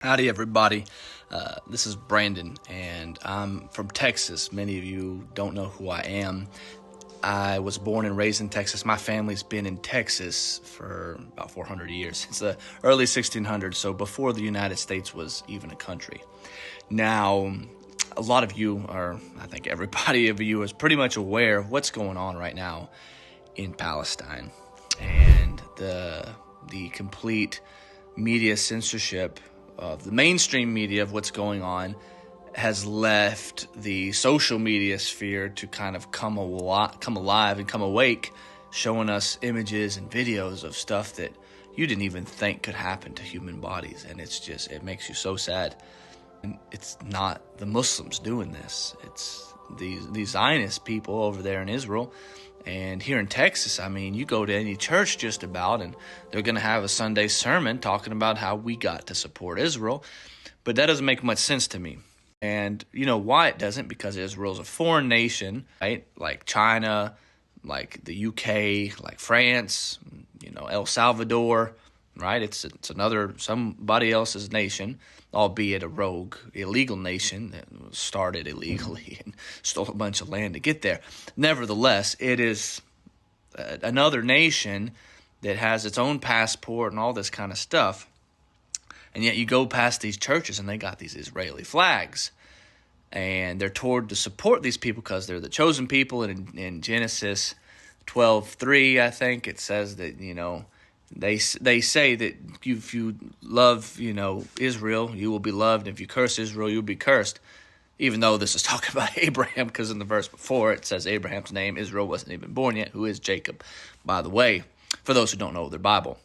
Howdy, everybody. This is Brandon, and I'm from Texas. Many of you don't know who I am. I was born and raised in Texas. My family's been in Texas for about 400 years, since the early 1600s, so before the United States was even a country. Now, a lot of you are, I think everybody of you is pretty much aware of what's going on right now in Palestine, and the complete media censorship of the mainstream media of what's going on has left the social media sphere to kind of come alive and come awake, showing us images and videos of stuff that you didn't even think could happen to human bodies. And it makes you so sad. And it's not the Muslims doing this. It's these Zionist people over there in Israel. And here in Texas, I mean, you go to any church just about, and they're going to have a Sunday sermon talking about how we got to support Israel. But that doesn't make much sense to me. And you know why it doesn't? Because Israel's a foreign nation, right? Like China, like the UK, like France, El Salvador, right? It's somebody else's nation, albeit a rogue, illegal nation that was started illegally and stole a bunch of land to get there. Nevertheless, it is another nation that has its own passport and all this kind of stuff. And yet you go past these churches and they got these Israeli flags. And they're told to support these people because they're the chosen people. And in Genesis 12:3, I think, it says that, they say that if you love, Israel, you will be loved. If you curse Israel, you'll be cursed. Even though this is talking about Abraham, because in the verse before it says Abraham's name, Israel wasn't even born yet, who is Jacob, by the way, for those who don't know their Bible.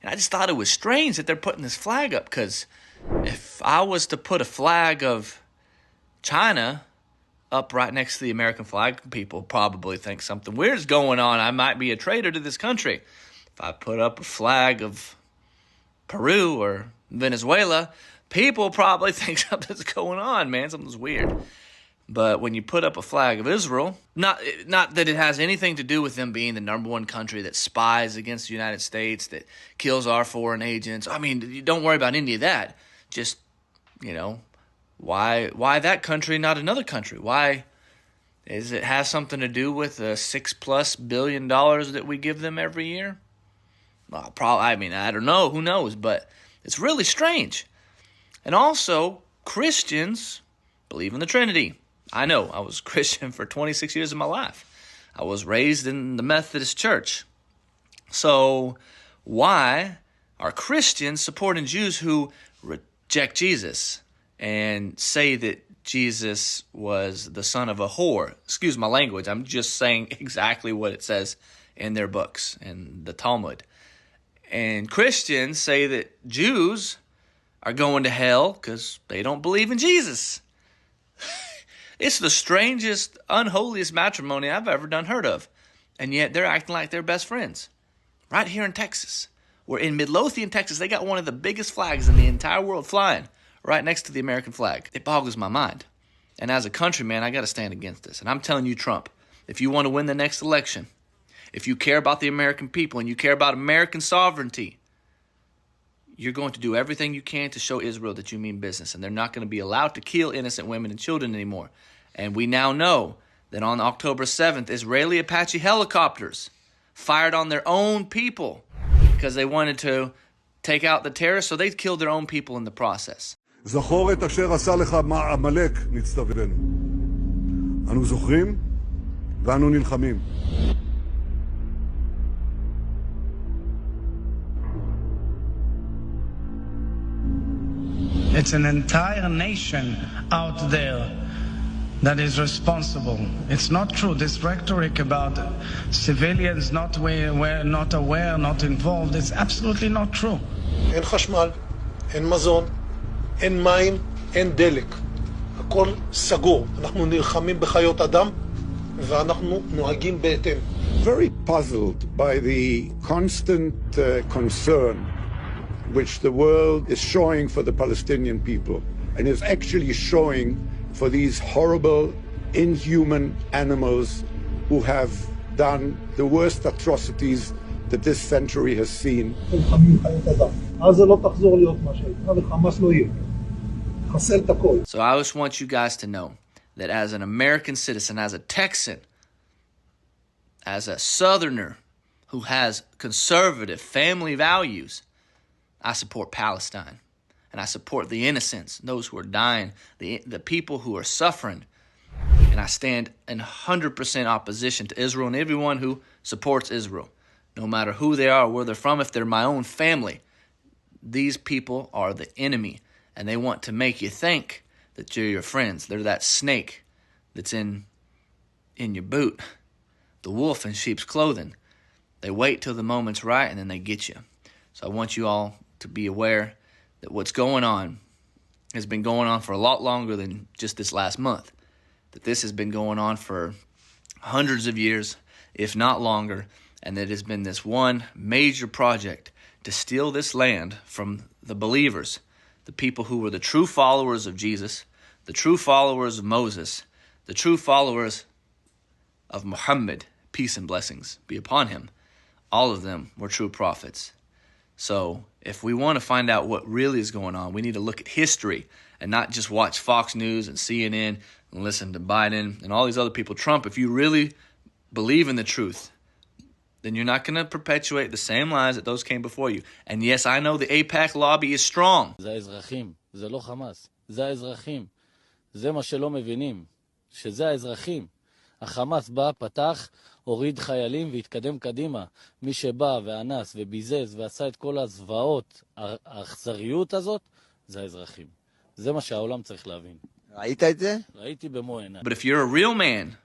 And I just thought it was strange that they're putting this flag up, because if I was to put a flag of China up right next to the American flag, people probably think something weird is going on. I might be a traitor to this country. If I put up a flag of Peru or Venezuela, people probably think something's going on, man. Something's weird. But when you put up a flag of Israel, not that it has anything to do with them being the number one country that spies against the United States, that kills our foreign agents. I mean, you don't worry about any of that. Just, why that country, not another country? Why is it have something to do with the $6+ billion that we give them every year? Well, I don't know. Who knows? But it's really strange. And also, Christians believe in the Trinity. I know. I was Christian for 26 years of my life. I was raised in the Methodist Church. So why are Christians supporting Jews who reject Jesus and say that Jesus was the son of a whore? Excuse my language. I'm just saying exactly what it says in their books and the Talmud. And Christians say that Jews are going to hell because they don't believe in Jesus. It's the strangest, unholiest matrimony I've ever heard of. And yet they're acting like they're best friends. Right here in Texas. We're in Midlothian, Texas. They got one of the biggest flags in the entire world flying right next to the American flag. It boggles my mind. And as a countryman, I got to stand against this. And I'm telling you, Trump, if you want to win the next election, if you care about the American people and you care about American sovereignty, you're going to do everything you can to show Israel that you mean business. And they're not going to be allowed to kill innocent women and children anymore. And we now know that on October 7th, Israeli Apache helicopters fired on their own people because they wanted to take out the terrorists, so they killed their own people in the process. זכור את אשר עשה לך עמלק, נצטווינו. אנו זוכרים ואנו נלחמים. It's an entire nation out there that is responsible. It's not true. This rhetoric about civilians not aware, not involved, it's absolutely not true. אין חשמל, אין מזון, אין מים, אין דלק. הכל סגור. אנחנו נלחמים בחיות אדם ואנחנו נוהגים בהתאם. Very puzzled by the constant concern which the world is showing for the Palestinian people, and is actually showing for these horrible, inhuman animals who have done the worst atrocities that this century has seen. עזה לא תחזור להיות מה שהייתה, וחמאס לא יהיה. חסל את הכל. So I just want you guys to know that as an American citizen, as a Texan, as a Southerner who has conservative family values, I support Palestine. And I support the innocents, those who are dying, the people who are suffering. And I stand in 100% opposition to Israel and everyone who supports Israel. No matter who they are or where they're from, if they're my own family, these people are the enemy. And they want to make you think that you're your friends. They're that snake that's in your boot, the wolf in sheep's clothing. They wait till the moment's right and then they get you. So I want you all to be aware that what's going on has been going on for a lot longer than just this last month. That this has been going on for hundreds of years, if not longer, and that it has been this one major project to steal this land from the believers, the people who were the true followers of Jesus, the true followers of Moses, the true followers of Muhammad, peace and blessings be upon him. All of them were true prophets. So if we want to find out what really is going on, we need to look at history and not just watch Fox News and CNN and listen to Biden and all these other people. Trump, if you really believe in the truth, then you're not going to perpetuate the same lies that those came before you. And yes, I know the AIPAC lobby is strong. זה האזרחים, זה לא חמאס, זה האזרחים. זה מה שלא מבינים, שזה האזרחים. החמאס בא, פתח, הוריד חיילים והתקדם קדימה. מי שבא ואנס וביזז ועשה את כל הזוועות, האכזריות הזאת, זה האזרחים. זה מה שהעולם צריך להבין. ראית את זה? ראיתי במו עיניי. But if you're a real man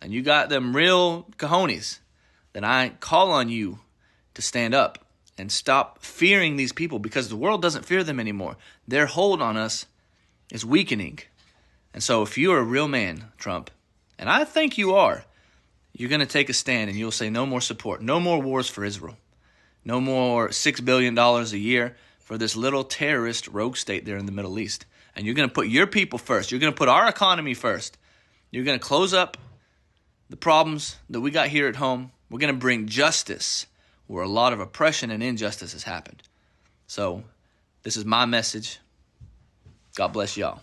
and you got them real cojones, then I call on you to stand up and stop fearing these people, because the world doesn't fear them anymore. Their hold on us is weakening. And so if you're a real man, Trump, and I think you are, you're going to take a stand and you'll say no more support, no more wars for Israel, no more $6 billion a year for this little terrorist rogue state there in the Middle East. And you're going to put your people first. You're going to put our economy first. You're going to close up the problems that we got here at home. We're going to bring justice where a lot of oppression and injustice has happened. So this is my message. God bless y'all.